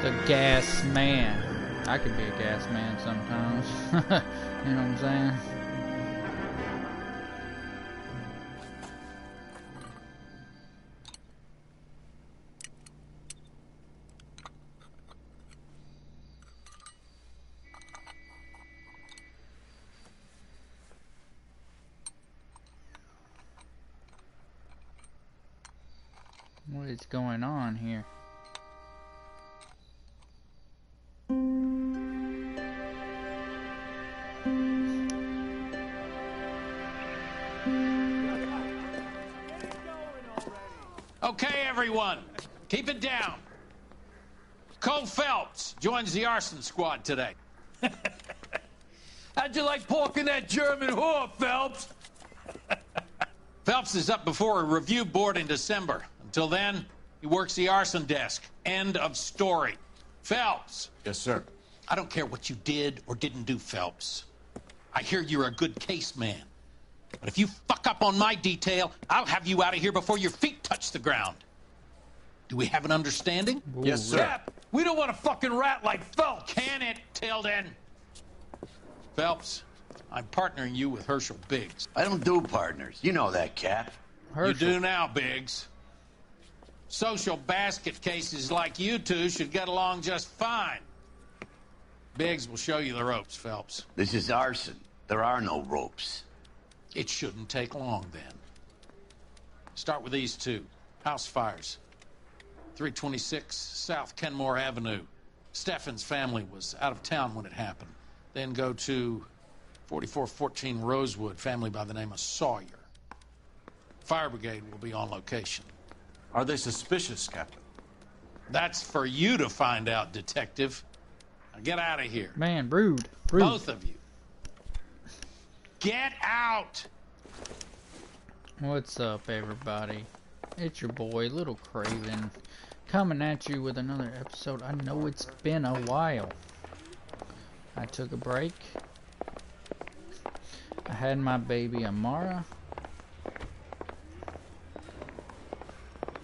The gas man. I could be a gas man sometimes. You know what I'm saying? What is going on here? Okay, everyone, keep it down. Cole Phelps joins the arson squad today. How'd you like pork in that German whore, Phelps? Phelps is up before a review board in December. Until then, he works the arson desk. End of story. Phelps. Yes, sir. I don't care what you did or didn't do, Phelps. I hear you're a good case man. But if you fuck up on my detail, I'll have you out of here before your feet touch the ground. Do we have an understanding? Ooh, Yes, sir. Cap, we don't want a fucking rat like Phelps. Can it, Tilden? Phelps, I'm partnering you with Herschel Biggs. I don't do partners. You know that, Cap. Herschel. You do now, Biggs. Social basket cases like you two should get along just fine. Biggs will show you the ropes, Phelps. This is arson. There are no ropes. It shouldn't take long, then. Start with these two. House fires. 326 South Kenmore Avenue. Steffen's family was out of town when it happened. Then go to 4414 Rosewood, family by the name of Sawyer. Fire brigade will be on location. Are they suspicious, Captain? That's for you to find out, detective. Now get out of here. Man, rude. Rude. Both of you. Get out! What's up, everybody? It's your boy, Little Kraven, coming at you with another episode. I know it's been a while. I took a break. I had my baby Amara.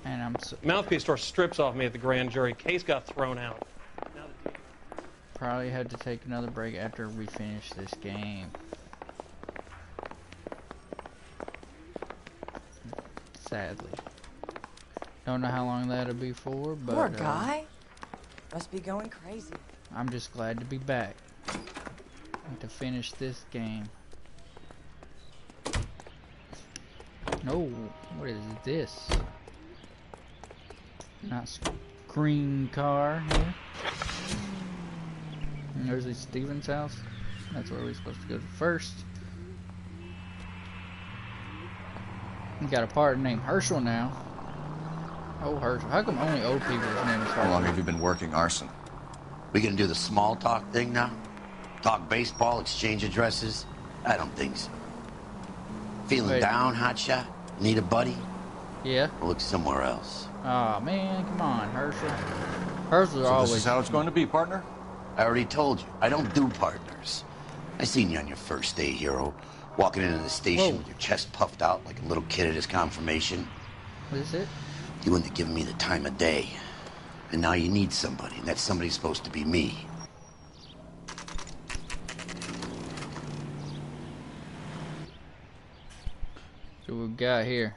And I'm so Mouthpiece tore strips off me at the grand jury. Case got thrown out. probably had to take another break after we finish this game. Sadly. Don't know how long that'll be for, but Poor guy. Must be going crazy. I'm just glad to be back and to finish this game. No, what is this? Not green car here. And there's Steven's house. That's where we're supposed to go first. We got a partner named Herschel now. Oh, Herschel. How come only old people's name is Herschel? How long have you been working arson? We gonna do the small talk thing now? Talk baseball, exchange addresses? I don't think so. Feeling Wait. down, hotshot? Need a buddy? Yeah. We'll look somewhere else. Aw, man, come on, Herschel. Herschel's So always... this is how it's going to be, partner? I already told you, I don't do partners. I seen you on your first day, hero. Walking into the station Whoa. with your chest puffed out like a little kid at his confirmation. What is it? You wouldn't have given me the time of day. And now you need somebody, and that somebody's supposed to be me. What we got here?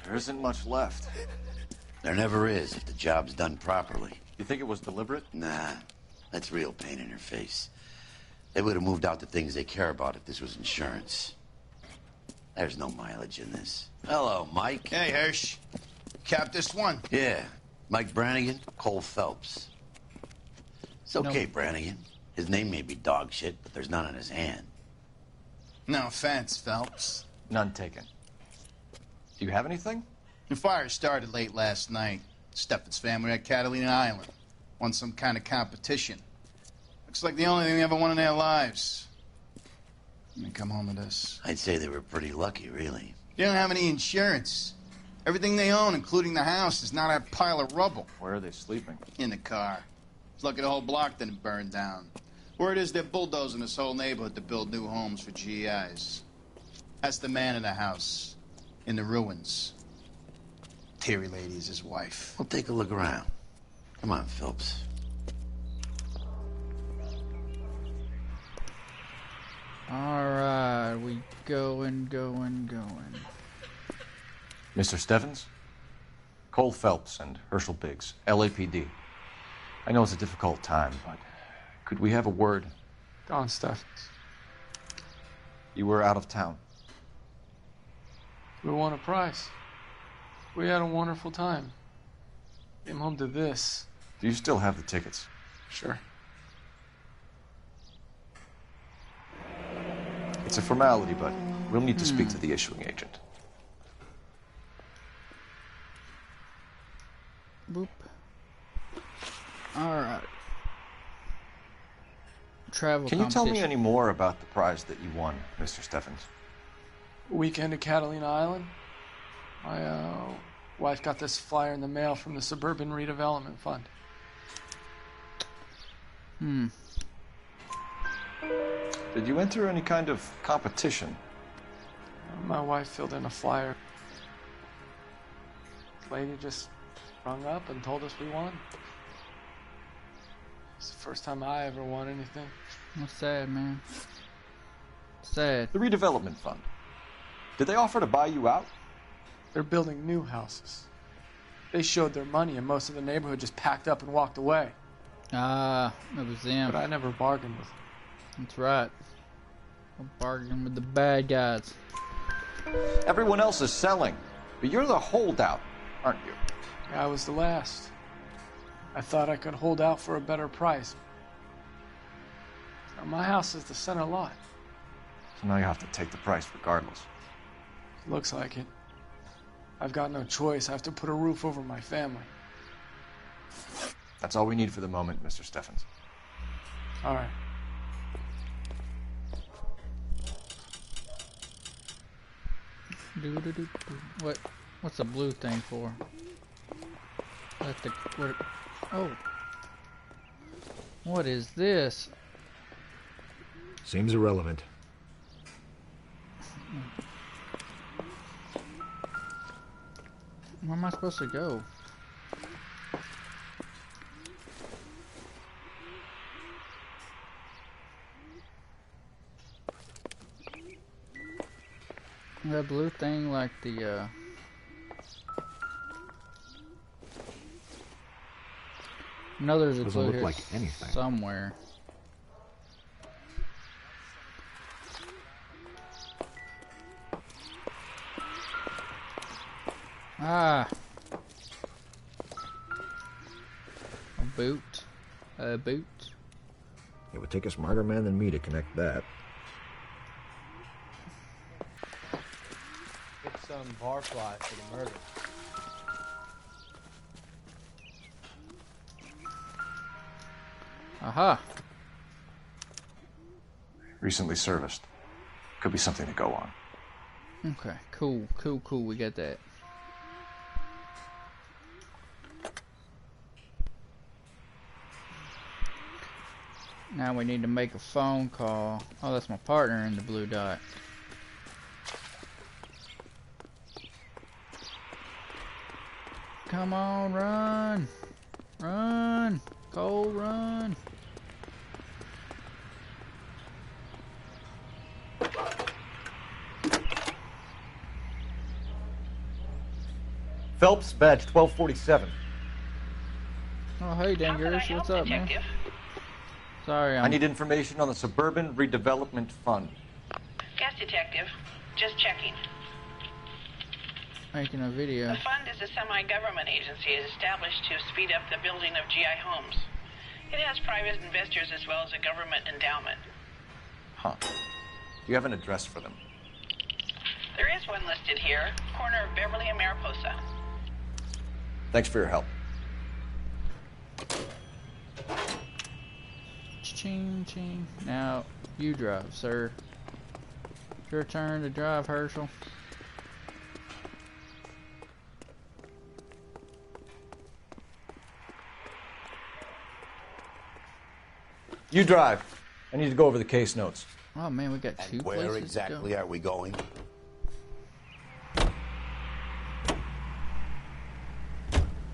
There isn't much left. There never is if the job's done properly. You think it was deliberate? Nah, that's real pain in her face. They would have moved out the things they care about if this was insurance. There's no mileage in this. Hello, Mike. Hey, Hirsch. Cap this one. Yeah, Mike Brannigan, Cole Phelps. It's okay, Brannigan. His name may be dog shit, but there's none on his hand. No offense, Phelps. None taken. Do you have anything? The fire started late last night. Steffen's family at Catalina Island. Won some kind of competition. Looks like the only thing they ever won in their lives. And they come home to this. I'd say they were pretty lucky, really. They don't have any insurance. Everything they own, including the house, is not a pile of rubble. Where are they sleeping? In the car. It's lucky the whole block didn't burn down. Word is they're bulldozing this whole neighborhood to build new homes for GIs. That's the man in the house, in the ruins. Terry lady is his wife. We'll take a look around. Come on, Phelps. Alright, we going. Mr. Stevens? Cole Phelps and Herschel Biggs, LAPD. I know it's a difficult time, but could we have a word? Don Steffens. You were out of town. We won a prize. We had a wonderful time. Came home to this. Do you still have the tickets? Sure. It's a formality, but we'll need to speak to the issuing agent. Boop. Alright. Travel Can you tell me competition. any more about the prize that you won, Mr. Steffens? Weekend at Catalina Island. My wife got this flyer in the mail from the Suburban Redevelopment Fund. Did you enter any kind of competition? My wife filled in a flyer. The lady just rung up and told us we won. It's the first time I ever won anything. That's sad, man. Sad. The redevelopment fund. Did they offer to buy you out? They're building new houses. They showed their money and most of the neighborhood just packed up and walked away. Ah, it was them. But I never bargained with them. That's right. I'm bargaining with the bad guys. Everyone else is selling, but you're the holdout, aren't you? I was the last. I thought I could hold out for a better price. Now, my house is the center lot. So now you have to take the price regardless. Looks like it. I've got no choice. I have to put a roof over my family. That's all we need for the moment, Mr. Steffens. All right. What's the blue thing for? Oh. What is this? Seems irrelevant. Where am I supposed to go? That blue thing, like the no, there's a Doesn't clue look here like anything. somewhere. Ah, a boot, a boot. It would take a smarter man than me to connect that. It's some barfly for the murder. Aha. Recently serviced. Could be something to go on. Okay, cool. We got that. Now we need to make a phone call. Oh, that's my partner in the blue dot. Come on, run! Run! Cole, run! Phelps, badge 1247. Oh, hey, Dangerous, what's up, man? Sorry, I need information on the Suburban Redevelopment Fund. Yes, Detective. Just checking. Making a video. The fund is a semi-government agency established to speed up the building of GI homes. It has private investors as well as a government endowment. Huh. Do you have an address for them? There is one listed here, corner of Beverly and Mariposa. Thanks for your help. Ching, ching. Now, you drive, sir. It's your turn to drive, Herschel. You drive. I need to go over the case notes. Oh man, we got two And places where to exactly go. are we going?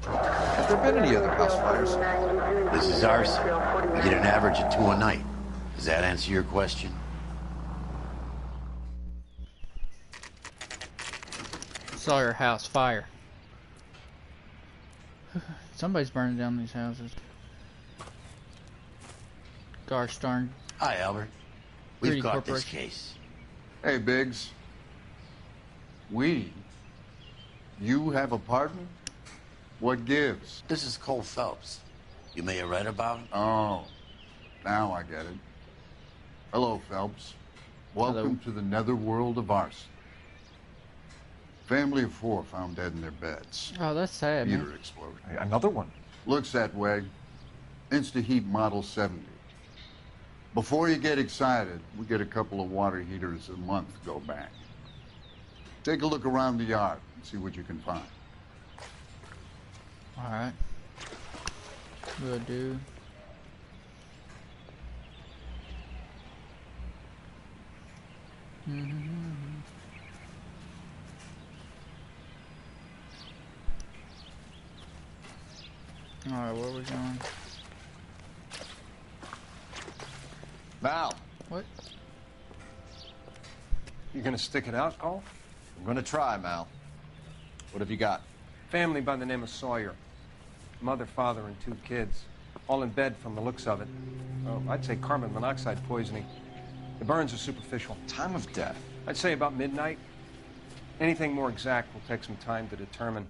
Have there been any other house fires? This is Arson. We get an average of 2 a night. Does that answer your question? Saw your house fire. Somebody's burning down these houses. Gosh darn. Hi, Albert. Greedy We've got this corporation. case. Hey, Biggs. You have a partner? What gives? This is Cole Phelps. You may have read about him. Oh, now I get it. Hello, Phelps. Welcome to the netherworld of arson. Family of 4 found dead in their beds. Oh, that's sad, Heater man. exploded. Hey, another one. Looks that way. InstaHeat Model 70. Before you get excited, we get a couple of water heaters a month to go back. Take a look around the yard and see what you can find. Alright. Will do. Alright, where are we going? Val, What? You gonna stick it out, Cole? I'm gonna try, Mal. What have you got? Family by the name of Sawyer. Mother, father, and 2 kids. All in bed from the looks of it. Oh, I'd say carbon monoxide poisoning. The burns are superficial. Time of death. I'd say about midnight. Anything more exact will take some time to determine.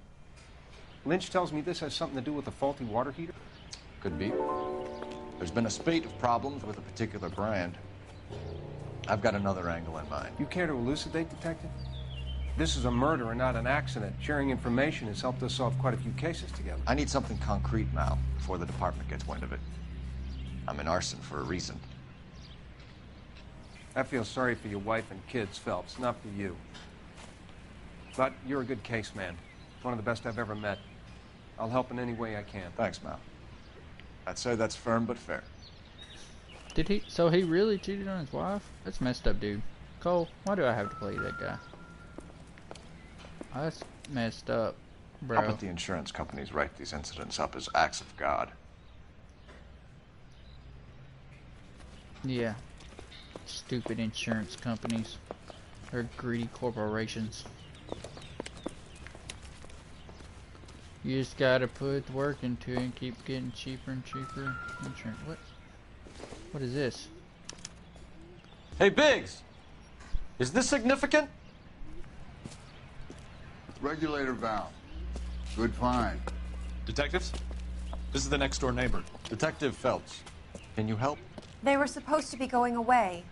Lynch tells me this has something to do with a faulty water heater. Could be. There's been a spate of problems with a particular brand. I've got another angle in mind. You care to elucidate, Detective? This is a murder and not an accident. Sharing information has helped us solve quite a few cases together. I need something concrete, Mal, before the department gets wind of it. I'm in arson for a reason. I feel sorry for your wife and kids, Phelps, not for you. But you're a good case man. One of the best I've ever met. I'll help in any way I can. Thanks, Mal. I'd say that's firm but fair. Did he? So he really cheated on his wife? That's messed up, dude. Cole, why do I have to play that guy? That's messed up, bro. How about the insurance companies write these incidents up as acts of God? Yeah. Stupid insurance companies. They're greedy corporations. You just gotta put the work into it and keep getting cheaper and cheaper insurance. What? What is this? Hey, Biggs! Is this significant? Regulator valve. Good find. Detectives? This is the next door neighbor. Detective Phelps. Can you help? They were supposed to be going away.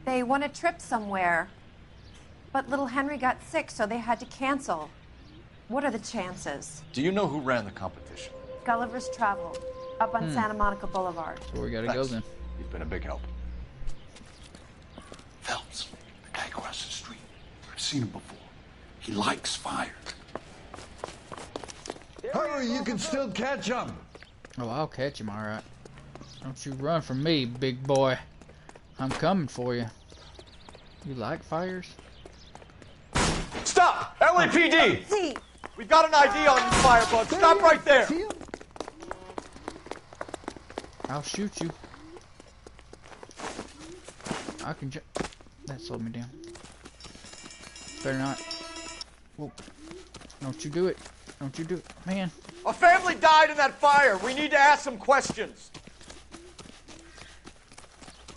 They won a trip somewhere. But little Henry got sick, so they had to cancel. What are the chances? Do you know who ran the competition? Gulliver's Travel, up on Santa Monica Boulevard. So we gotta go then. You've been a big help. Phelps, the guy across the street. I've seen him before. He likes fire. Hurry, you can still catch him. Oh, I'll catch him, alright. Don't you run from me, big boy. I'm coming for you. You like fires? Stop! LAPD! We've got an ID on you, firebug. Stop right there! I'll shoot you. I can that slowed me down. Better not. Whoa. Don't you do it. Don't you do it. Man. A family died in that fire. We need to ask some questions.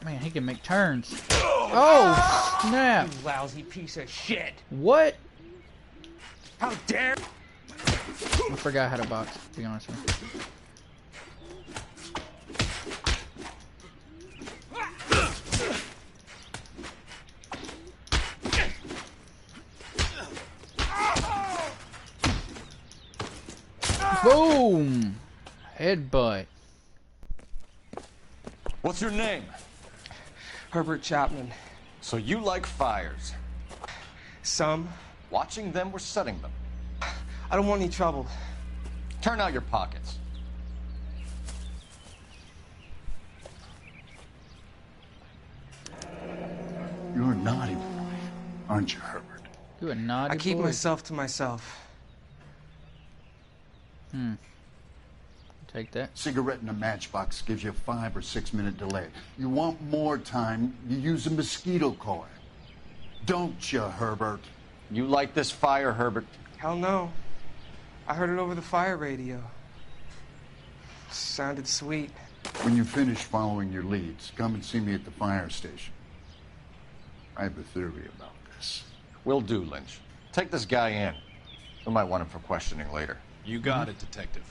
Man, he can make turns. Oh, snap. You lousy piece of shit. What? How dare... I forgot how to box, to be honest with you. Boom! Headbutt. What's your name? Herbert Chapman. So you like fires? Some. Watching them or setting them? I don't want any trouble. Turn out your pockets. You're a naughty boy, aren't you, Herbert? You a naughty boy? I keep myself to myself. Take that. Cigarette in a matchbox gives you a 5 or 6 minute delay. You want more time, you use a mosquito coil. Don't you, Herbert? You like this fire, Herbert? Hell no. I heard it over the fire radio. Sounded sweet. When you finish following your leads, come and see me at the fire station. I have a theory about this. Will do, Lynch. Take this guy in. We might want him for questioning later. You got it, Detective.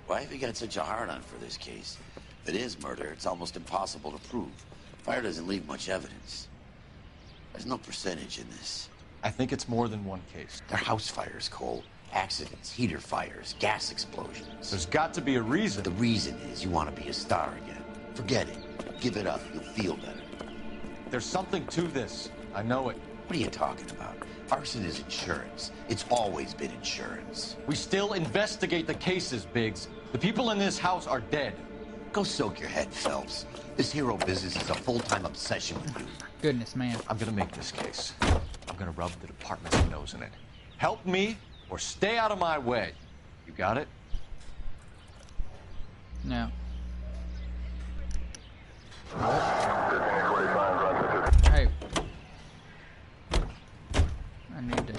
Why have you got such a hard-on for this case? If it is murder, it's almost impossible to prove. Fire doesn't leave much evidence. There's no percentage in this. I think it's more than one case. They're house fires, Cole. Accidents, heater fires, gas explosions. There's got to be a reason. The reason is you want to be a star again. Forget it. Give it up. You'll feel better. There's something to this. I know it. What are you talking about? Arson is insurance. It's always been insurance. We still investigate the cases, Biggs. The people in this house are dead. Go soak your head, Phelps. This hero business is a full-time obsession with you. Goodness, man. I'm gonna make this case. I'm gonna rub the department's nose in it. Help me or stay out of my way. You got it? No. Hey. I need to...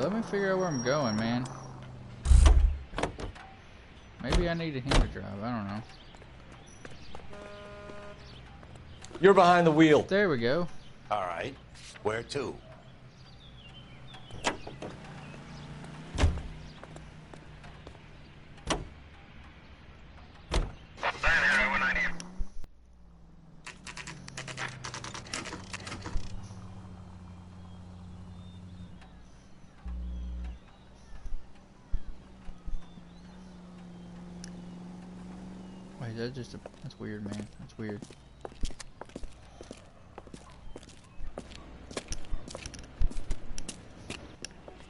let me figure out where I'm going, man. Maybe I need him to drive. I don't know. You're behind the wheel. There we go. All right. Where to? Wait, that's weird, man. That's weird.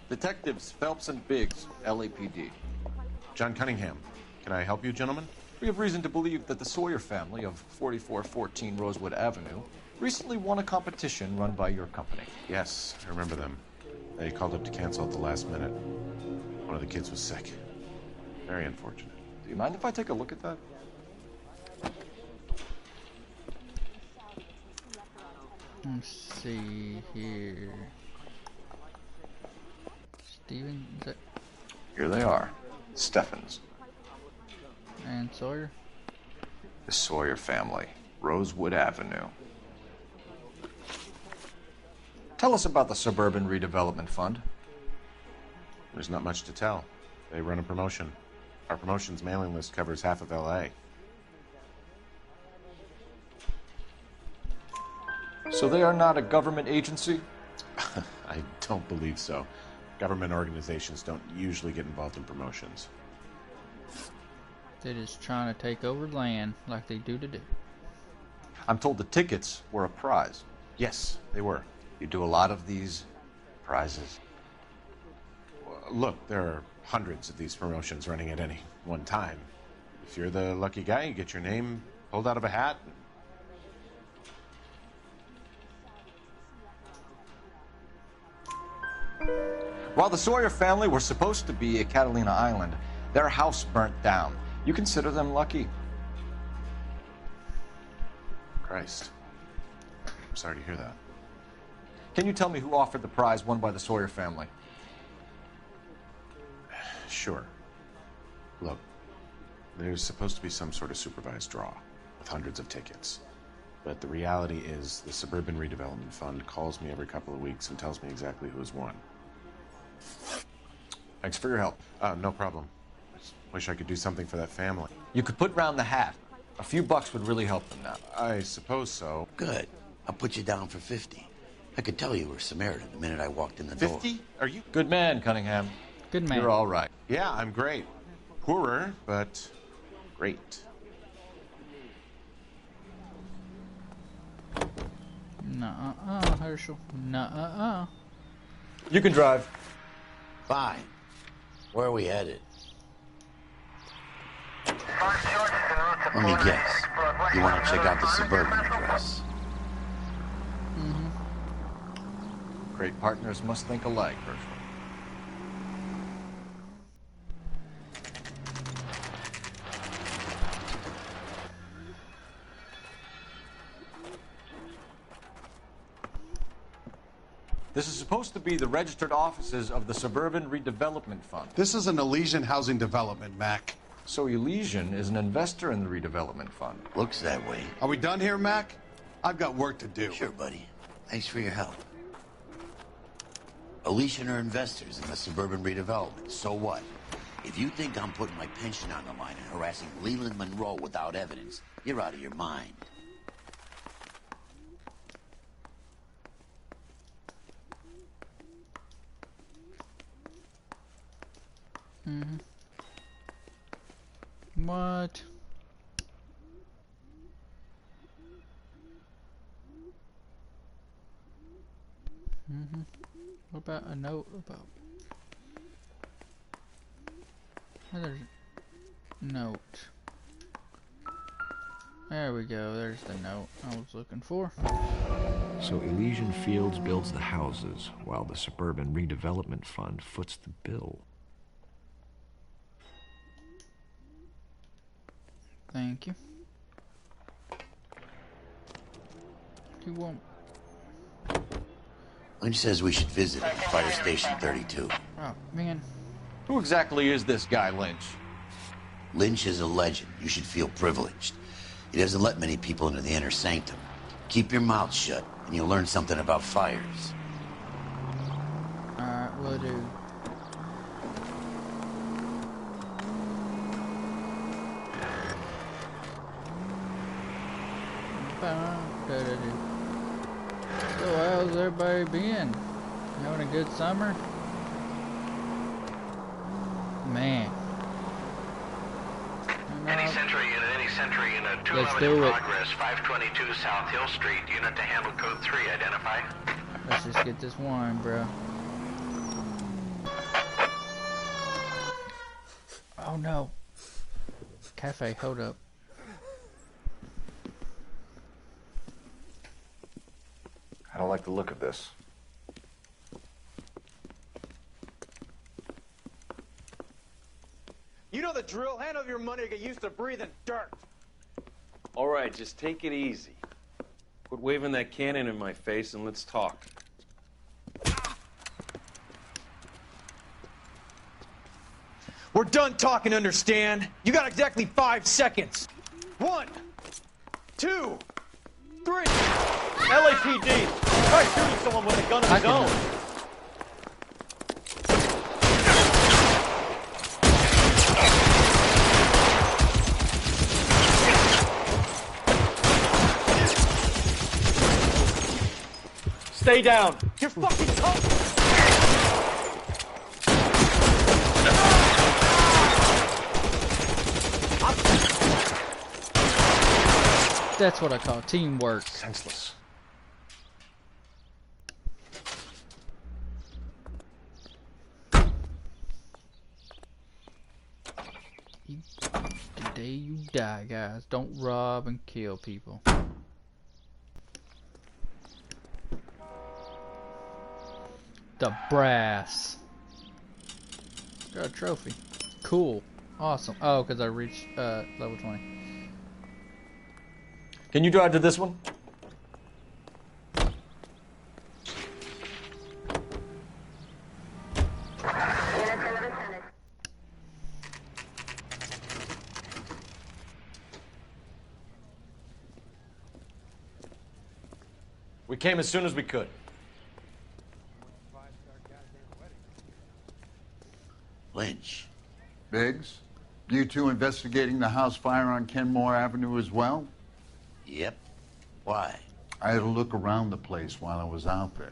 Detectives Phelps and Biggs, LAPD. John Cunningham. Can I help you, gentlemen? We have reason to believe that the Sawyer family of 4414 Rosewood Avenue recently won a competition run by your company. Yes, I remember them. They called up to cancel at the last minute. One of the kids was sick. Very unfortunate. Do you mind if I take a look at that? Let's see here. Steven, is that? Here they are. Steffens. And Sawyer? The Sawyer family. Rosewood Avenue. Tell us about the Suburban Redevelopment Fund. There's not much to tell. They run a promotion. Our promotion's mailing list covers half of LA. So they are not a government agency? I don't believe so. Government organizations don't usually get involved in promotions. They're just trying to take over land like they do today. I'm told the tickets were a prize. Yes, they were. You do a lot of these prizes. Look, there are hundreds of these promotions running at any one time. If you're the lucky guy, you get your name pulled out of a hat. While the Sawyer family were supposed to be at Catalina Island, their house burnt down. You consider them lucky? Christ. I'm sorry to hear that. Can you tell me who offered the prize won by the Sawyer family? Sure. Look, there's supposed to be some sort of supervised draw with hundreds of tickets. But the reality is the Suburban Redevelopment Fund calls me every couple of weeks and tells me exactly who has won. Thanks for your help. No problem. I just wish I could do something for that family. You could put round the hat. A few bucks would really help them now. I suppose so. Good. I'll put you down for 50. I could tell you were Samaritan the minute I walked in the door. 50? Are you? Good man, Cunningham. Good man. You're all right. Yeah, I'm great. Poorer, but great. Nuh-uh, Herschel. Nuh-uh. You can drive. Fine. Where are we headed? Let me guess. You want to check out the suburban address? Great partners must think alike, Herschel. This is supposed to be the registered offices of the Suburban Redevelopment Fund. This is an Elysian housing development, Mac. So Elysian is an investor in the redevelopment fund. Looks that way. Are we done here, Mac? I've got work to do. Sure, buddy. Thanks for your help. Elysian are investors in the suburban redevelopment. So what? If you think I'm putting my pension on the line and harassing Leland Monroe without evidence, you're out of your mind. What? What about a note about? There's a note. There we go. There's the note I was looking for. So Elysian Fields builds the houses, while the Suburban Redevelopment Fund foots the bill. Thank you. You won't. Lynch says we should visit at Fire Station 32. Oh, man. Who exactly is this guy, Lynch? Lynch is a legend. You should feel privileged. He doesn't let many people into the inner sanctum. Keep your mouth shut, and you'll learn something about fires. Alright, will do. So how's everybody been? Having a good summer? Man. Any sentry in a 2 Let's in do it. progress, 522 South Hill Street, unit to handle code 3, identify. Let's just get this wine, bro. Oh no. Cafe, hold up. I don't like the look of this. You know the drill. Hand over your money or get used to breathing dirt. All right, just take it easy. Quit waving that cannon in my face and let's talk. We're done talking, understand? You got exactly 5 seconds. 1, 2, 3. LAPD. Try shooting someone with a gun of his own. Stay down. You're fucking tough. That's what I call teamwork. Senseless. The day you die, guys. Don't rob and kill people. The brass. Got a trophy. Cool. Awesome. Oh, because I reached level 20. Can you drive to this one? We came as soon as we could. Lynch. Biggs, you two investigating the house fire on Kenmore Avenue as well? Yep. Why? I had a look around the place while I was out there.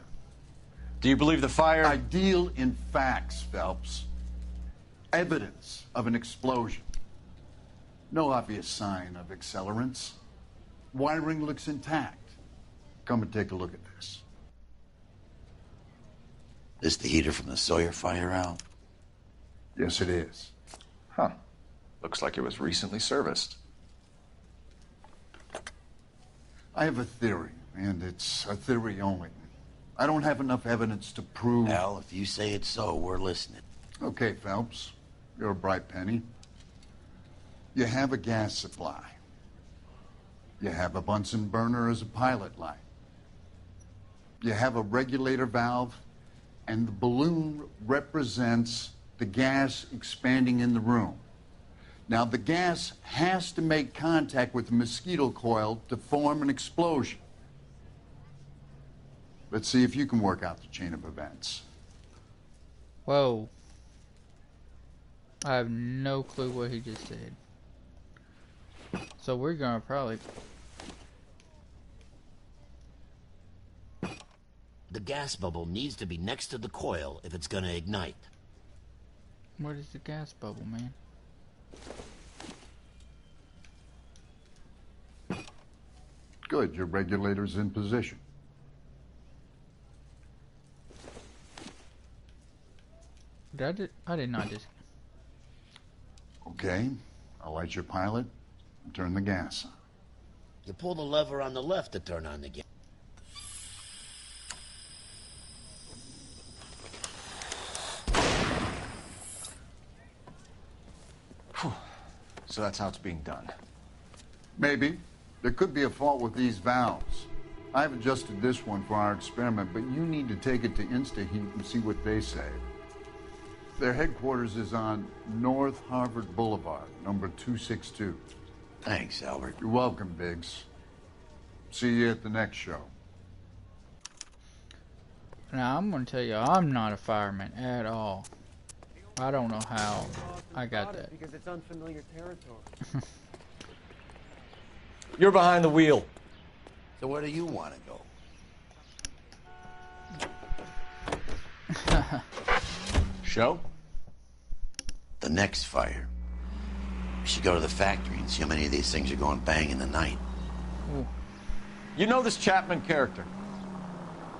Do you believe the fire? I deal in facts, Phelps. Evidence of an explosion. No obvious sign of accelerants. Wiring looks intact. Come and take a look at this. This the heater from the Sawyer fire, Al? Yes, it is. Huh. Looks like it was recently serviced. I have a theory, and it's a theory only. I don't have enough evidence to prove... Al, if you say it's so, we're listening. Okay, Phelps. You're a bright penny. You have a gas supply. You have a Bunsen burner as a pilot light. You have a regulator valve, and the balloon represents the gas expanding in the room. Now, the gas has to make contact with the mosquito coil to form an explosion. Let's see if you can work out the chain of events. Whoa. I have no clue what he just said. So we're gonna probably... The gas bubble needs to be next to the coil if it's gonna ignite. What is the gas bubble, man? Good, your regulator's in position. I did not just... Okay, I'll light your pilot and turn the gas on. You pull the lever on the left to turn on the gas. So that's how it's being done. Maybe. There could be a fault with these valves. I've adjusted this one for our experiment, but you need to take it to InstaHeat and see what they say. Their headquarters is on North Harvard Boulevard, number 262. Thanks, Albert. You're welcome, Biggs. See you at the next show. Now, I'm going to tell you, I'm not a fireman at all. I don't know how I got that. Because it's unfamiliar territory. You're behind the wheel. So where do you want to go? Show? The next fire. We should go to the factory and see how many of these things are going bang in the night. Ooh. You know this Chapman character?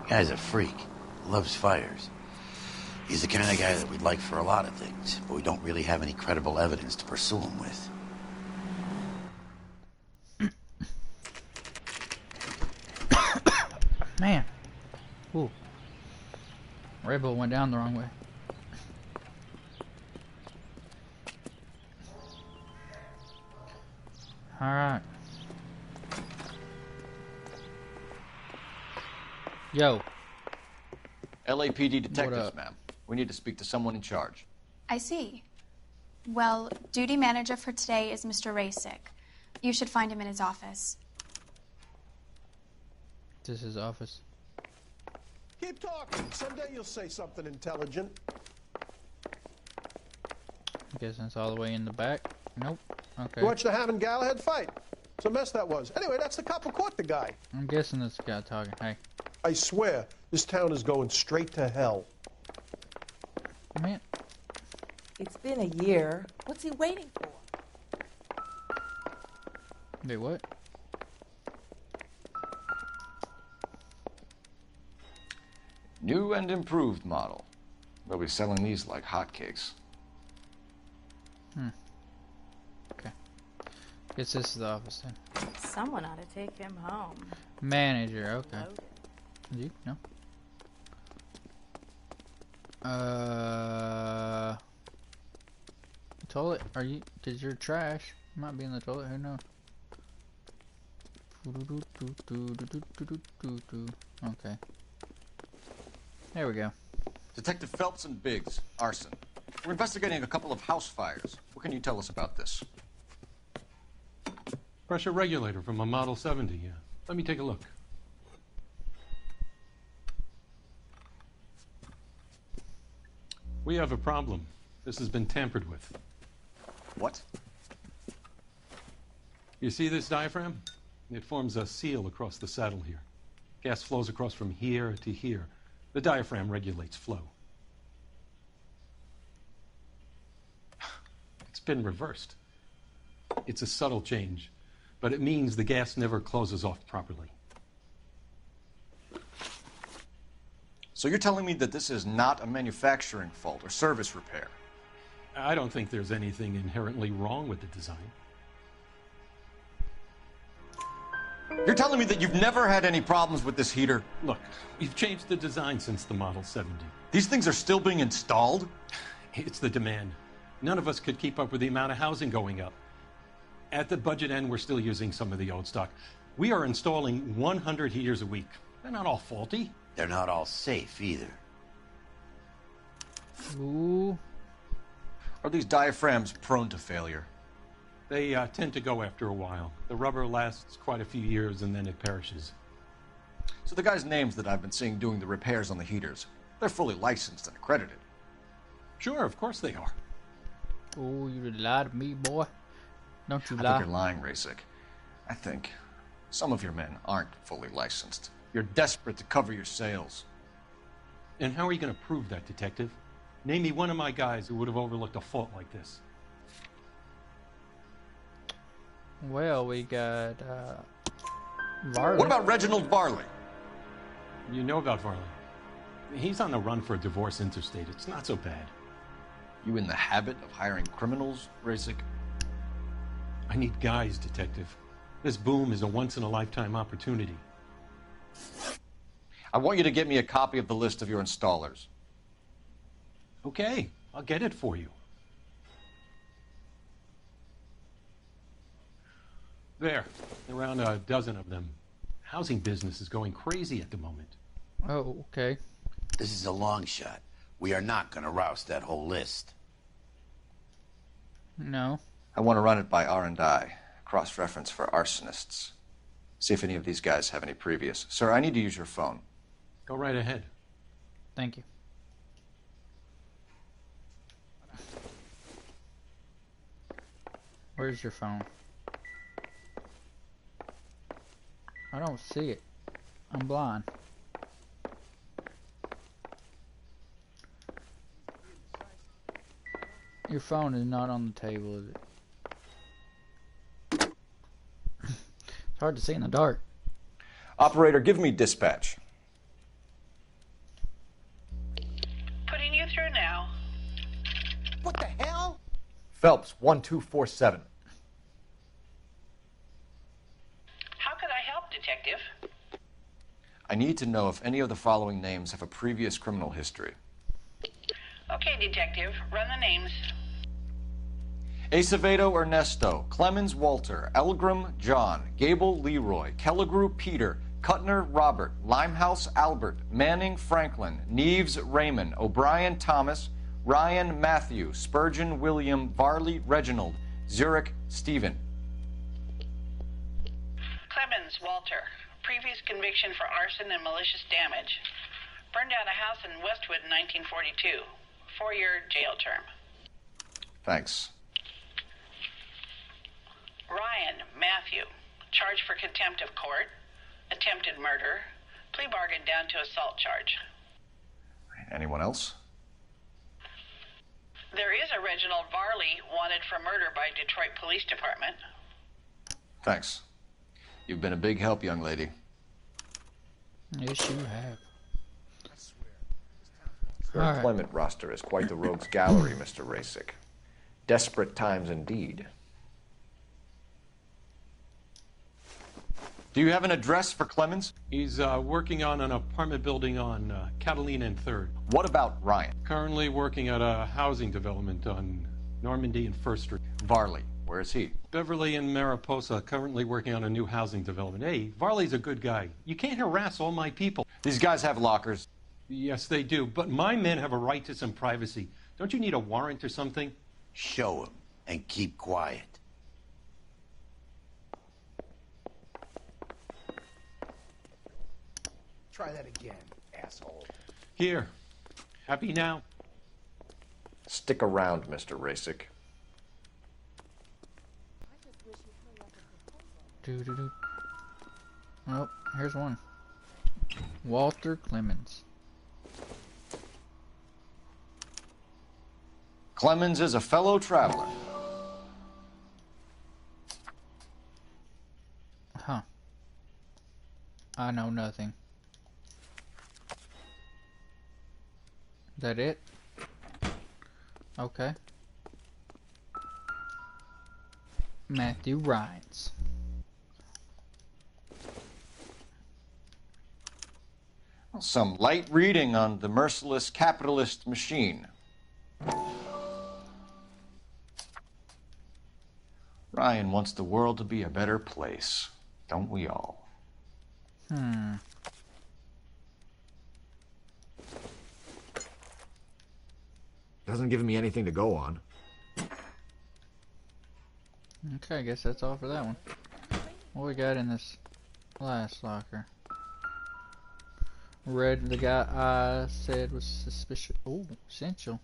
The guy's a freak. Loves fires. He's the kind of guy that we'd like for a lot of things, but we don't really have any credible evidence to pursue him with. Man. Ooh. Red Bull went down the wrong way. Alright. Yo. LAPD detectives, ma'am. We need to speak to someone in charge. I see. Well, duty manager for today is Mr. Rasick. You should find him in his office. This is his office. Keep talking. Someday you'll say something intelligent. I'm guessing it's all the way in the back. Nope. Okay. You watched the Hammond Galahad fight. It's a mess that was. Anyway, that's the cop who caught the guy. I'm guessing this guy talking. Hey. I swear, this town is going straight to hell. Man. It's been a year. What's he waiting for? Wait, what? New and improved model. They'll be selling these like hotcakes. Okay. Guess this is the office then. Someone ought to take him home. Manager, okay. You? No? Toilet? Are you? Cause you're trash. You might be in the toilet. Who knows? Okay. There we go. Detective Phelps and Biggs, arson. We're investigating a couple of house fires. What can you tell us about this? Pressure regulator from a Model 70, yeah. Let me take a look. We have a problem. This has been tampered with. What? You see this diaphragm? It forms a seal across the saddle here. Gas flows across from here to here. The diaphragm regulates flow. It's been reversed. It's a subtle change, but it means the gas never closes off properly. So you're telling me that this is not a manufacturing fault or service repair? I don't think there's anything inherently wrong with the design. You're telling me that you've never had any problems with this heater? Look, we've changed the design since the Model 70. These things are still being installed? It's the demand. None of us could keep up with the amount of housing going up. At the budget end, we're still using some of the old stock. We are installing 100 heaters a week. They're not all faulty. They're not all safe either. Ooh. Are these diaphragms prone to failure? They tend to go after a while. The rubber lasts quite a few years and then it perishes. So the guys' names that I've been seeing doing the repairs on the heaters, they're fully licensed and accredited. Sure, of course they are. Oh, you lied to me, boy. Don't you I lie. think you're lying, Rasick. I think some of your men aren't fully licensed. You're desperate to cover your sales. And how are you going to prove that, Detective? Name me one of my guys who would have overlooked a fault like this. Well, we got Varley. What about Reginald Varley? You know about Varley. He's on the run for a divorce interstate. It's not so bad. You in the habit of hiring criminals, Rasick? I need guys, Detective. This boom is a once-in-a-lifetime opportunity. I want you to get me a copy of the list of your installers. Okay, I'll get it for you. There, around a dozen of them. Housing business is going crazy at the moment. Oh, okay. This is a long shot. We are not going to roust that whole list. No. I want to run it by R&I, cross-reference for arsonists. See if any of these guys have any previous. Sir, I need to use your phone. Go right ahead. Thank you. Where's your phone? I don't see it. I'm blind. Your phone is not on the table, is it? It's hard to see in the dark. Operator, give me dispatch. Putting you through now. What the hell? Phelps, 1247. How could I help, Detective? I need to know if any of the following names have a previous criminal history. Okay, Detective, run the names. Acevedo Ernesto, Clemens Walter, Elgram John, Gable Leroy, Kelligrew Peter, Cutner Robert, Limehouse Albert, Manning Franklin, Neves Raymond, O'Brien Thomas, Ryan Matthew, Spurgeon William, Varley Reginald, Zurich Stephen. Clemens Walter. Previous conviction for arson and malicious damage. Burned down a house in Westwood in 1942. 4-year jail term. Thanks. Ryan Matthew. Charged for contempt of court. Attempted murder. Plea bargain down to assault charge. Anyone else? There is a Reginald Varley wanted for murder by Detroit Police Department. Thanks. You've been a big help, young lady. Yes, you have. Your All right. employment roster is quite the rogues gallery, Mr. Rasick. Desperate times indeed. Do you have an address for Clemens? He's working on an apartment building on Catalina and 3rd. What about Ryan? Currently working at a housing development on Normandy and 1st Street. Varley, where is he? Beverly and Mariposa, currently working on a new housing development. Hey, Varley's a good guy. You can't harass all my people. These guys have lockers. Yes, they do, but my men have a right to some privacy. Don't you need a warrant or something? Show him and keep quiet. Try that again, asshole. Here. Happy now? Stick around, Mr. Rasick. Doo-doo-doo. Oh, here's one. Walter Clemens. Clemens is a fellow traveler. Huh. I know nothing. Is that it? Okay. Matthew Rhines. Some light reading on the merciless capitalist machine. Ryan wants the world to be a better place, don't we all? Doesn't give me anything to go on. Okay, I guess that's all for that one. What we got in this last locker? The guy I said was suspicious. Oh, essential.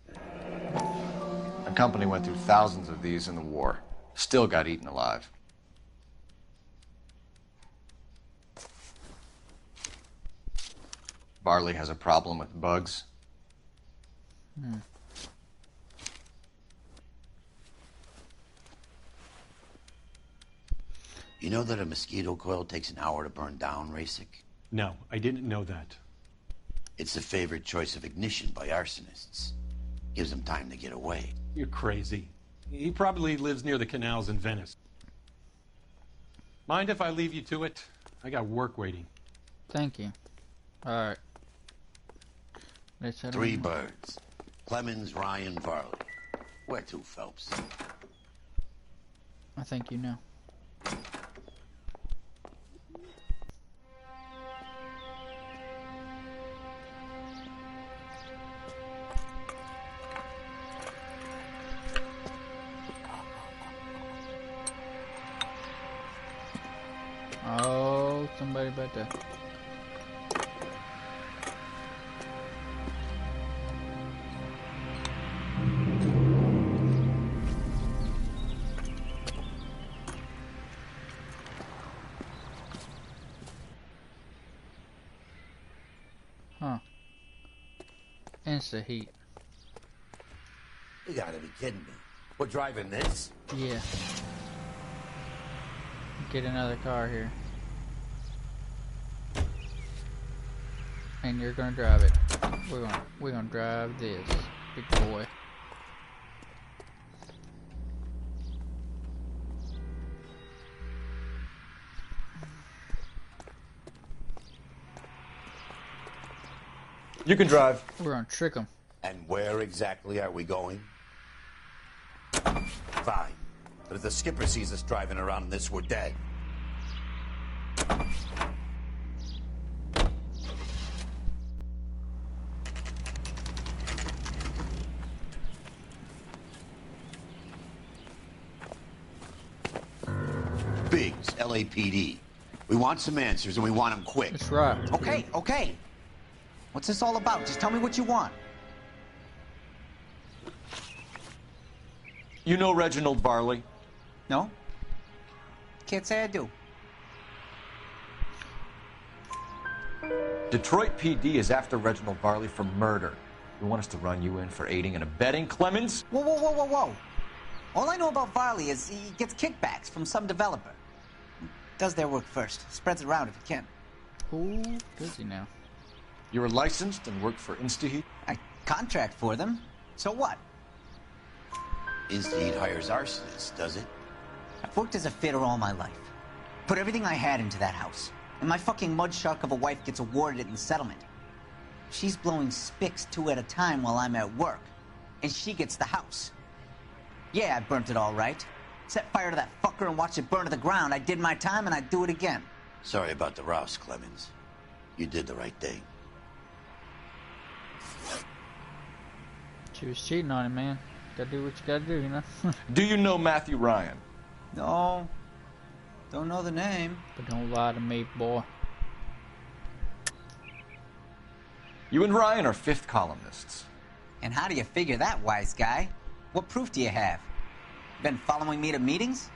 The company went through thousands of these in the war. Still got eaten alive. Varley has a problem with bugs. You know that a mosquito coil takes an hour to burn down, Rasic? No, I didn't know that. It's the favorite choice of ignition by arsonists. Gives them time to get away. You're crazy. He probably lives near the canals in Venice. Mind if I leave you to it? I got work waiting. Thank you. Alright. Let's head 3 on. birds. Clemens, Ryan, Varley. Where to, Phelps? I think you know. Oh, somebody about to. Huh. InstaHeat. You gotta be kidding me. We're driving this? Yeah. Get another car here. And you're gonna drive it. We're gonna drive this, big boy. You can drive. We're gonna trick them. And where exactly are we going? Fine. But if the skipper sees us driving around in this, we're dead. Biggs, LAPD. We want some answers, and we want them quick. That's right. Okay, okay. What's this all about? Just tell me what you want. You know Reginald Varley? No? Can't say I do. Detroit PD is after Reginald Varley for murder. You want us to run you in for aiding and abetting, Clemens? Whoa, whoa, whoa, whoa, whoa. All I know about Varley is he gets kickbacks from some developer. Does their work first. Spreads it around if he can. Who does he now? You were licensed and worked for InstaHeat? I contract for them. So what? InstaHeat hires arsonists, does it? I've worked as a fitter all my life. Put everything I had into that house. And my fucking mud shark of a wife gets awarded it in settlement. She's blowing spics 2 at a time while I'm at work. And she gets the house. Yeah, I burnt it all right. Set fire to that fucker and watched it burn to the ground. I did my time and I'd do it again. Sorry about the rouse, Clemens. You did the right thing. She was cheating on him, man. Gotta do what you gotta do, you know? Do you know Matthew Ryan? No. Don't know the name. But don't lie to me, boy. You and Ryan are 5th columnists. And how do you figure that, wise guy? What proof do you have? Been following me to meetings?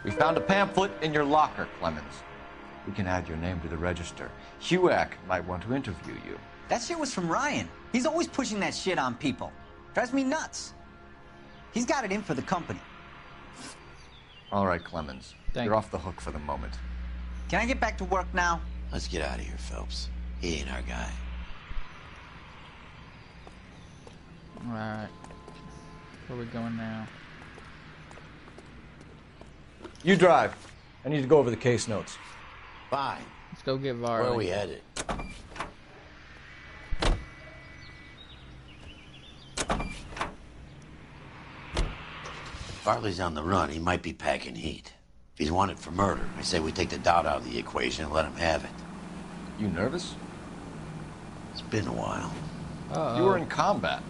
We found a pamphlet in your locker, Clemens. We can add your name to the register. HUAC might want to interview you. That shit was from Ryan. He's always pushing that shit on people. Drives me nuts. He's got it in for the company. All right, Clemens. You're off the hook for the moment. Can I get back to work now? Let's get out of here, Phelps. He ain't our guy. Alright. Where are we going now? You drive. I need to go over the case notes. Fine. Let's go get Varley. Where are we headed? Varley's on the run. He might be packing heat. If he's wanted for murder, I say we take the doubt out of the equation and let him have it. You nervous? It's been a while. Uh-oh. You were in combat.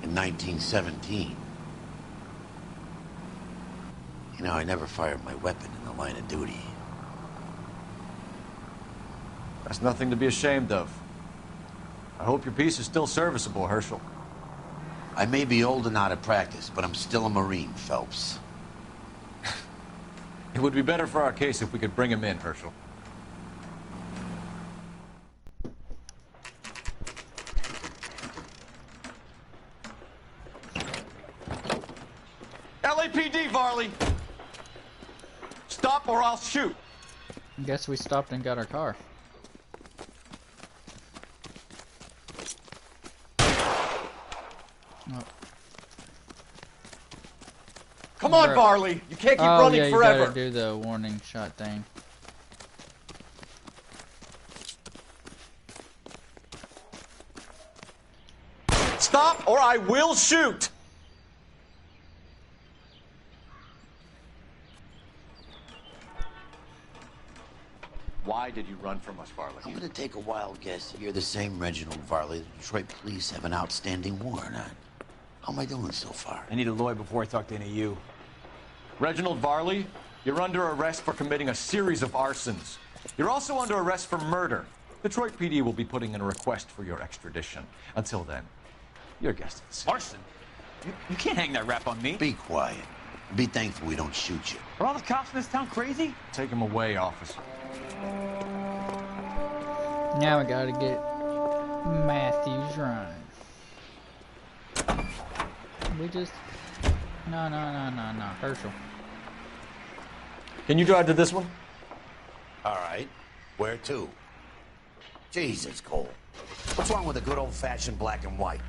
In 1917. You know, I never fired my weapon in the line of duty. That's nothing to be ashamed of. I hope your piece is still serviceable, Herschel. I may be old and out of practice, but I'm still a Marine, Phelps. It would be better for our case if we could bring him in, Herschel. LAPD, Varley! Stop or I'll shoot! Guess we stopped and got our car. Oh. Come on, Varley! You can't keep running yeah, forever! You gotta do the warning shot thing. Stop or I will shoot! Why did you run from us, Varley? I'm gonna take a wild guess. You're the same Reginald Varley the Detroit police have an outstanding warrant on. How am I doing so far? I need a lawyer before I talk to any of you. Reginald Varley, you're under arrest for committing a series of arsons. You're also under arrest for murder. Detroit PD will be putting in a request for your extradition. Until then, your guest is Arson? You can't hang that rap on me. Be quiet. Be thankful we don't shoot you. Are all the cops in this town crazy? Take him away, officer. Now we gotta get Matthews running. We just... No, Herschel. Can you drive to this one? All right. Where to? Jesus, Cole. What's wrong with a good old-fashioned black and white?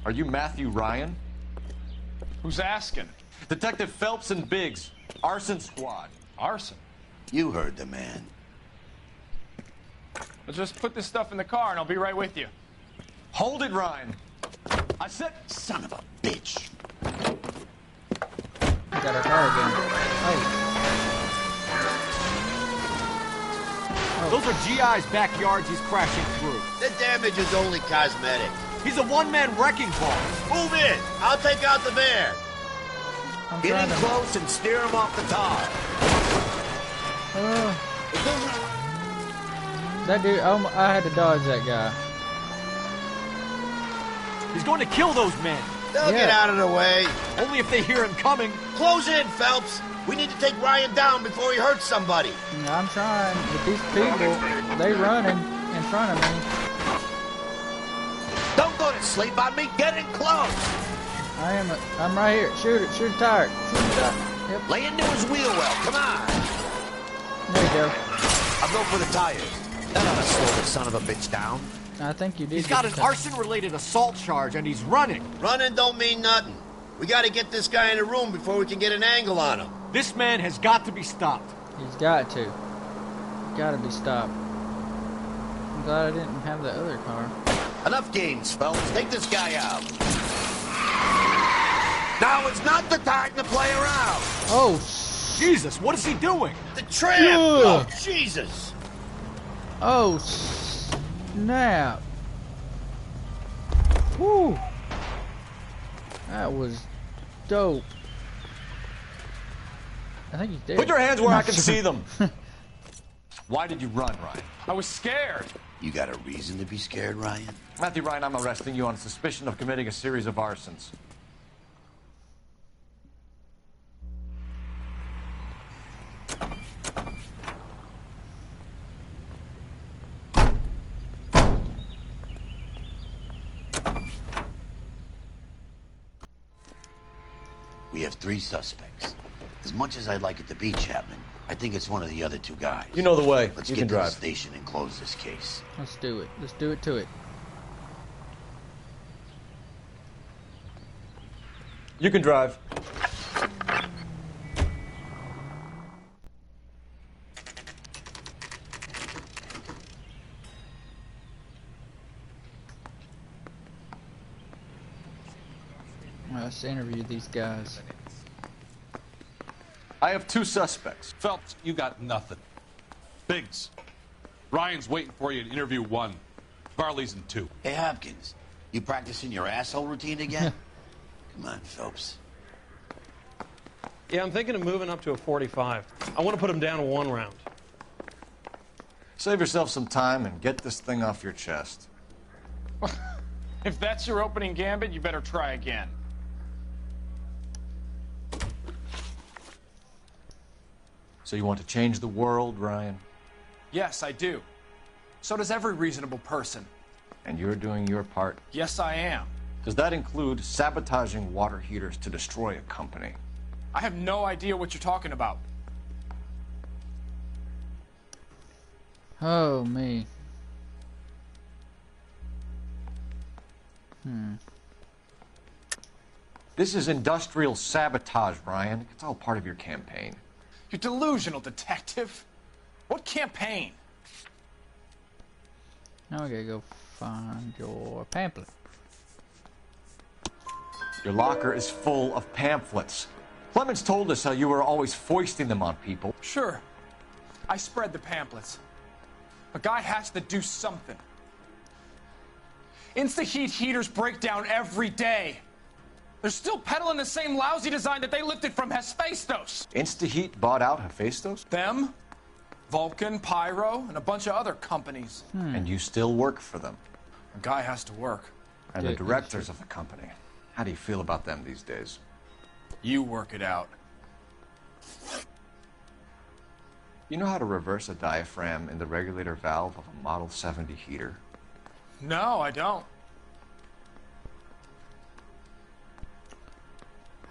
Are you Matthew Ryan? Who's asking? Detective Phelps and Biggs, Arson Squad. Arson? You heard the man. Let's just put this stuff in the car and I'll be right with you. Hold it, Ryan. I said... Son of a bitch. We got our car again. Oh. Those are GI's backyards he's crashing through. The damage is only cosmetic. He's a one-man wrecking ball. Move in. I'll take out the van. Get in close and steer him off the tar. That dude, I had to dodge that guy. He's going to kill those men. They'll get out of the way. Only if they hear him coming. Close in, Phelps. We need to take Ryan down before he hurts somebody. I'm trying, but these people, they running in front of me. Don't go to sleep on me. Get in close. I'm right here. Shoot it. Shoot the tire. Shoot the tire. Yep. Lay into his wheel well. Come on. There you go. I'll go for the tires. That ought to slow the son of a bitch down. I think you did. He's got an arson-related assault charge, and he's running. Running don't mean nothing. We got to get this guy in a room before we can get an angle on him. This man has got to be stopped. He's got to. He's got to be stopped. I'm glad I didn't have the other car. Enough games, Phelps. Take this guy out. Now is not the time to play around. Oh, Jesus, what is he doing? The tramp! Oh, Jesus! Oh, snap. Whew. That was dope. I think he's dead. Put your hands where I can see them. Why did you run, Ryan? I was scared. You got a reason to be scared, Ryan? Matthew Ryan, I'm arresting you on suspicion of committing a series of arsons. We have 3 suspects. As much as I'd like it to be Chapman, I think it's one of the other two guys. You know the way. Let's You get can to drive. the station and close this case. Let's do it. Let's do it to it. You can drive. Let's interview these guys. I have two suspects. Phelps, you got nothing. Biggs, Ryan's waiting for you in interview 1. Varley's in 2. Hey, Hopkins, you practicing your asshole routine again? Come on, Phelps. Yeah, I'm thinking of moving up to a 45. I want to put him down in 1 round. Save yourself some time and get this thing off your chest. If that's your opening gambit, you better try again. So you want to change the world, Ryan? Yes, I do. So does every reasonable person. And you're doing your part? Yes, I am. Does that include sabotaging water heaters to destroy a company? I have no idea what you're talking about. Oh, me. This is industrial sabotage, Ryan. It's all part of your campaign. You're delusional, detective. What campaign? Now we gotta go find your pamphlet. Your locker is full of pamphlets. Clemens told us how you were always foisting them on people. Sure. I spread the pamphlets. A guy has to do something. InstaHeat heaters break down every day. They're still peddling the same lousy design that they lifted from Hephaestus. InstaHeat bought out Hephaestus? Them, Vulcan, Pyro, and a bunch of other companies. And you still work for them. A guy has to work. And the directors of the company. How do you feel about them these days? You work it out. You know how to reverse a diaphragm in the regulator valve of a Model 70 heater? No, I don't.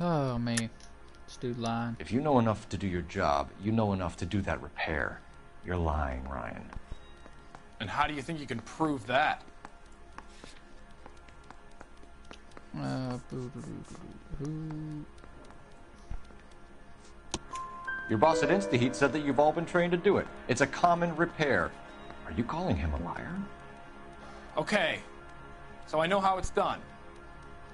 Oh, me. This dude lying. If you know enough to do your job, you know enough to do that repair. You're lying, Ryan. And how do you think you can prove that? Your boss at InstaHeat said that you've all been trained to do it. It's a common repair. Are you calling him a liar? Okay, so I know how it's done.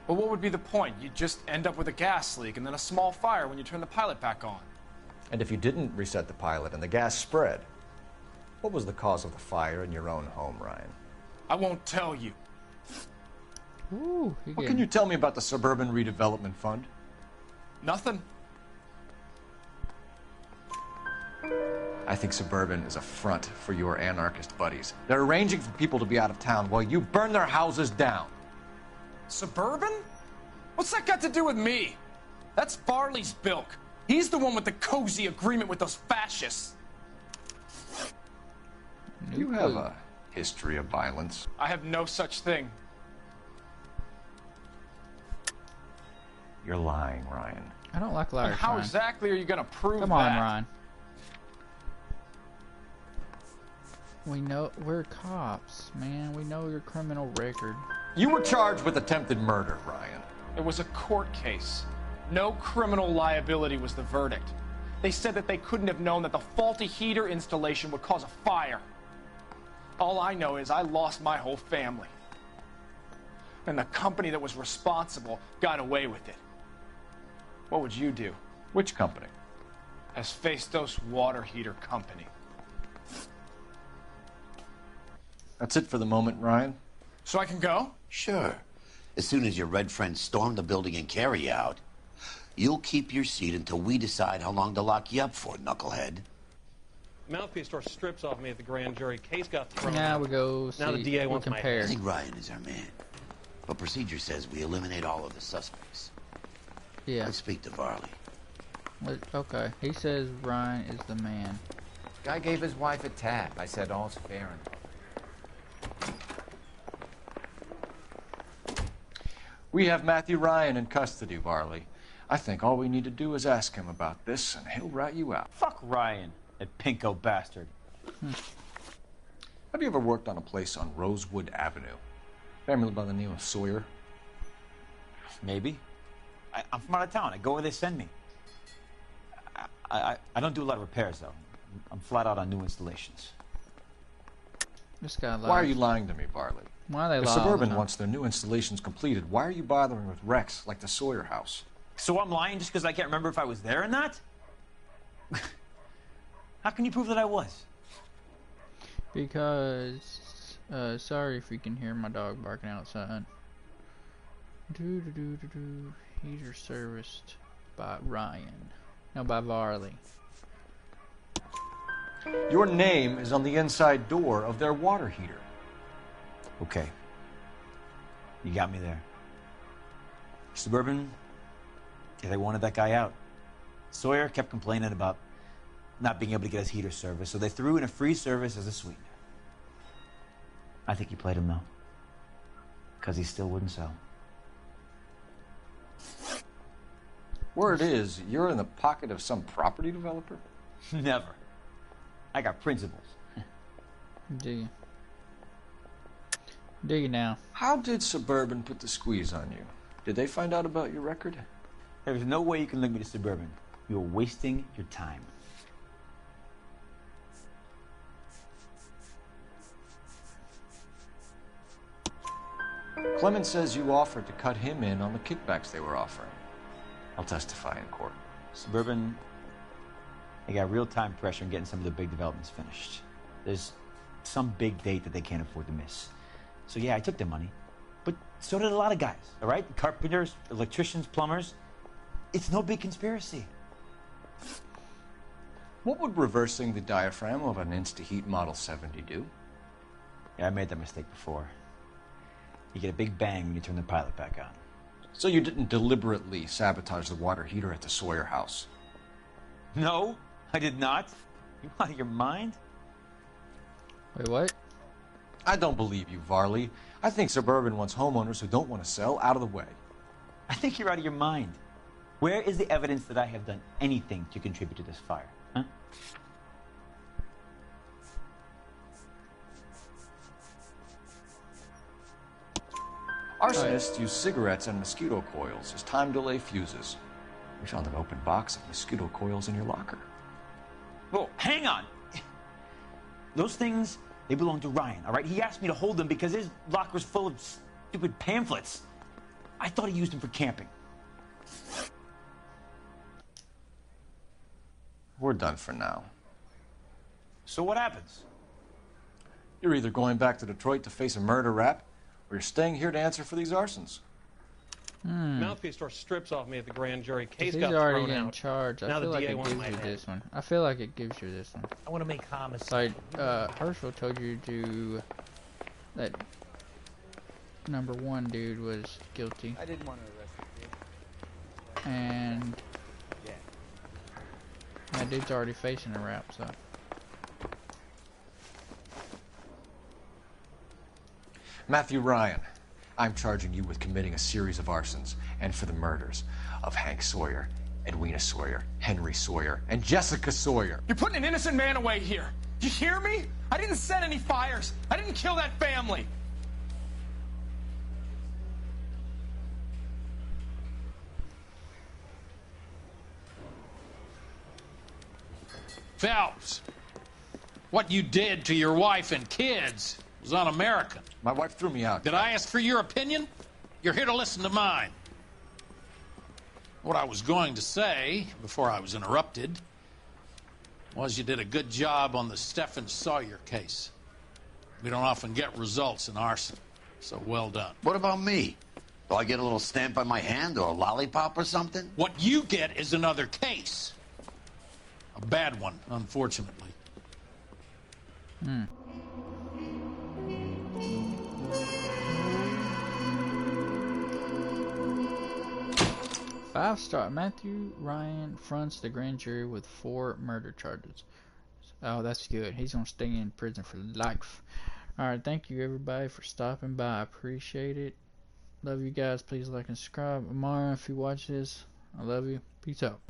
But what would be the point? You'd just end up with a gas leak and then a small fire when you turn the pilot back on. And if you didn't reset the pilot and the gas spread, what was the cause of the fire in your own home, Ryan? I won't tell you. Ooh, what can you tell me about the Suburban Redevelopment Fund? Nothing. I think Suburban is a front for your anarchist buddies. They're arranging for people to be out of town while you burn their houses down. Suburban? What's that got to do with me? That's Varley's bilk. He's the one with the cozy agreement with those fascists. You have a history of violence. I have no such thing. You're lying, Ryan. I don't like liars, How Ryan. exactly are you going to prove Come on, that? Ryan. We know we're cops, man. We know your criminal record. You were charged with attempted murder, Ryan. It was a court case. No criminal liability was the verdict. They said that they couldn't have known that the faulty heater installation would cause a fire. All I know is I lost my whole family. And the company that was responsible got away with it. What would you do? Which company? Hephaestus Water Heater Company. That's it for the moment, Ryan. So I can go? Sure. As soon as your red friends storm the building and carry you out, you'll keep your seat until we decide how long to lock you up for, knucklehead. Mouthpiece tore strips off me at the grand jury. Case got thrown Now out. we go see. Now the DA we'll wants my compare. I think Ryan is our man. But procedure says we eliminate all of the suspects. Yeah. Let's speak to Varley. Okay. He says Ryan is the man. Guy gave his wife a tap. I said all's fair and... We have Matthew Ryan in custody, Varley. I think all we need to do is ask him about this, and he'll rat you out. Fuck Ryan, that pinko bastard. Have you ever worked on a place on Rosewood Avenue? Family by the name of Sawyer? Maybe. I'm from out of town. I go where they send me. I don't do a lot of repairs, though. I'm flat out on new installations. This guy lies. Why are you lying to me, Varley? Why are they If lying? Suburban wants their new installations completed, why are you bothering with wrecks like the Sawyer house? So I'm lying just because I can't remember if I was there or not? How can you prove that I was? Because, sorry if you can hear my dog barking outside. Heater serviced by Ryan. No, by Varley. Your name is on the inside door of their water heater. Okay. You got me there. Suburban, they wanted that guy out. Sawyer kept complaining about not being able to get his heater service, so they threw in a free service as a sweetener. I think he played him, though. Because he still wouldn't sell. Word is, you're in the pocket of some property developer? Never. I got principles. Do you? Do you now? How did Suburban put the squeeze on you? Did they find out about your record? There's no way you can link me to Suburban. You're wasting your time. Clemens says you offered to cut him in on the kickbacks they were offering. I'll testify in court. Suburban, they got real time pressure on getting some of the big developments finished. There's some big date that they can't afford to miss. So yeah, I took their money, but so did a lot of guys, all right? Carpenters, electricians, plumbers. It's no big conspiracy. What would reversing the diaphragm of an InstaHeat Model 70 do? Yeah, I made that mistake before. You get a big bang when you turn the pilot back on. So you didn't deliberately sabotage the water heater at the Sawyer house? No, I did not. You out of your mind? Wait, what? I don't believe you, Varley. I think Suburban wants homeowners who don't want to sell out of the way. I think you're out of your mind. Where is the evidence that I have done anything to contribute to this fire? Huh? Arsonists use cigarettes and mosquito coils as time delay fuses. We found an open box of mosquito coils in your locker. Whoa, hang on! Those things, they belong to Ryan, all right? He asked me to hold them because his locker's full of stupid pamphlets. I thought he used them for camping. We're done for now. So what happens? You're either going back to Detroit to face a murder rap, or you're staying here to answer for these arsons. Mouthpiece tore strips off me at the grand jury. Case He's got already thrown in out. charge. I Now feel the like DA it wants gives my you head. this one. I feel like it gives you this one. I want to make homicide. Like, Herschel told you to... That #1 dude was guilty. I didn't want to arrest him. And... Yeah. That dude's already facing a rap, so... Matthew Ryan, I'm charging you with committing a series of arsons and for the murders of Hank Sawyer, Edwina Sawyer, Henry Sawyer, and Jessica Sawyer. You're putting an innocent man away here. You hear me? I didn't set any fires. I didn't kill that family. Phelps, what you did to your wife and kids was un-American. My wife threw me out. Did I ask for your opinion? You're here to listen to mine. What I was going to say, before I was interrupted, was you did a good job on the Stephen Sawyer case. We don't often get results in arson, so well done. What about me? Do I get a little stamp on my hand or a lollipop or something? What you get is another case. A bad one, unfortunately. 5-star. Matthew Ryan fronts the grand jury with 4 murder charges. Oh, that's good. He's gonna stay in prison for life. Alright, thank you everybody for stopping by. I appreciate it. Love you guys. Please like and subscribe. Amara, if you watch this, I love you. Peace out.